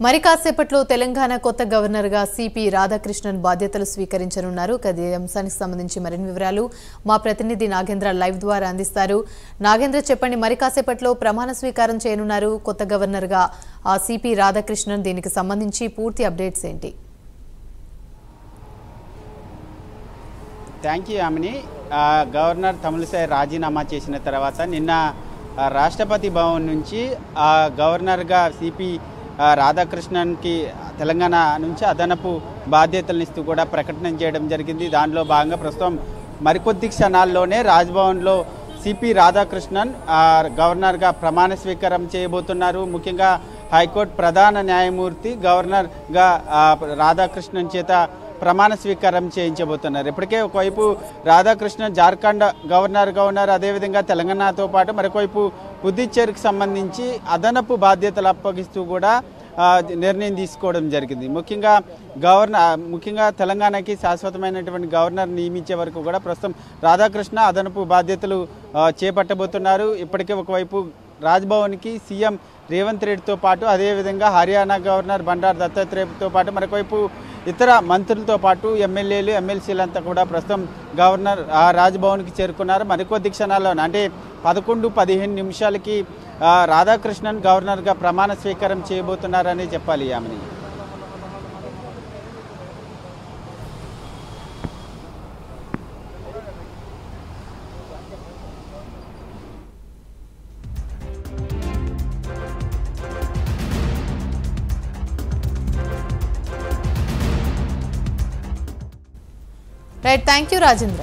మరి కాసేపట్లో తెలంగాణ కొత్త గవర్నర్ గా సిపి రాధాకృష్ణన్ బాధ్యతలు స్వీకరించనున్నారు. ఈ అంశానికి సంబంధించి మరిన్ని వివరాలు మా ప్రతినిధి నాగేంద్ర లైవ్ ద్వారా అందిస్తారు. నాగేంద్ర, చెప్పండి, మరి కాసేపట్లో ప్రమాణ స్వీకారం చేయనున్నారు కొత్త గవర్నర్ గా సిపి రాధాకృష్ణన్. దీనికి సంబంధించి పూర్తి అప్డేట్స్ ఏంటి? Thank you Yamini. Governor Tamilisai రాజీనామా చేసిన తర్వాత నిన్న రాష్ట్రపతి భవన్ నుంచి గవర్నర్గా సిపి రాధాకృష్ణన్కి తెలంగాణ నుంచి అదనపు బాధ్యతలను ఇస్తూ కూడా ప్రకటన చేయడం జరిగింది. దానిలో భాగంగా ప్రస్తుతం మరికొద్ది క్షణాల్లోనే రాజ్భవన్లో సిపి రాధాకృష్ణన్ గవర్నర్గా ప్రమాణ స్వీకారం చేయబోతున్నారు. ముఖ్యంగా హైకోర్టు ప్రధాన న్యాయమూర్తి గవర్నర్గా రాధాకృష్ణన్ చేత ప్రమాణ స్వీకారం చేయించబోతున్నారు. ఇప్పటికే ఒకవైపు రాధాకృష్ణన్ జార్ఖండ్ గవర్నర్గా ఉన్నారు. అదేవిధంగా తెలంగాణతో పాటు మరొకవైపు పుదుచ్చేరికి సంబంధించి అదనపు బాధ్యతలు అప్పగిస్తూ కూడా నిర్ణయం తీసుకోవడం జరిగింది. ముఖ్యంగా తెలంగాణకి శాశ్వతమైనటువంటి గవర్నర్ నియమించే వరకు కూడా ప్రస్తుతం రాధాకృష్ణ అదనపు బాధ్యతలు చేపట్టబోతున్నారు. ఇప్పటికే ఒకవైపు రాజ్భవన్కి సీఎం రేవంత్ రెడ్డితో పాటు అదేవిధంగా హర్యానా గవర్నర్ బండారు దత్తాత్రేయతో పాటు మరొకవైపు ఇతర మంత్రులతో పాటు ఎమ్మెల్యేలు ఎమ్మెల్సీలంతా కూడా ప్రస్తుతం గవర్నర్ రాజ్భవన్కి చేరుకున్నారు. మరికొద్ది క్షణాల్లో అంటే 11-15 నిమిషాలకి రాధాకృష్ణన్ గవర్నర్గా ప్రమాణ స్వీకారం చేయబోతున్నారని చెప్పాలి Yamini. Right, thank you Rajendra.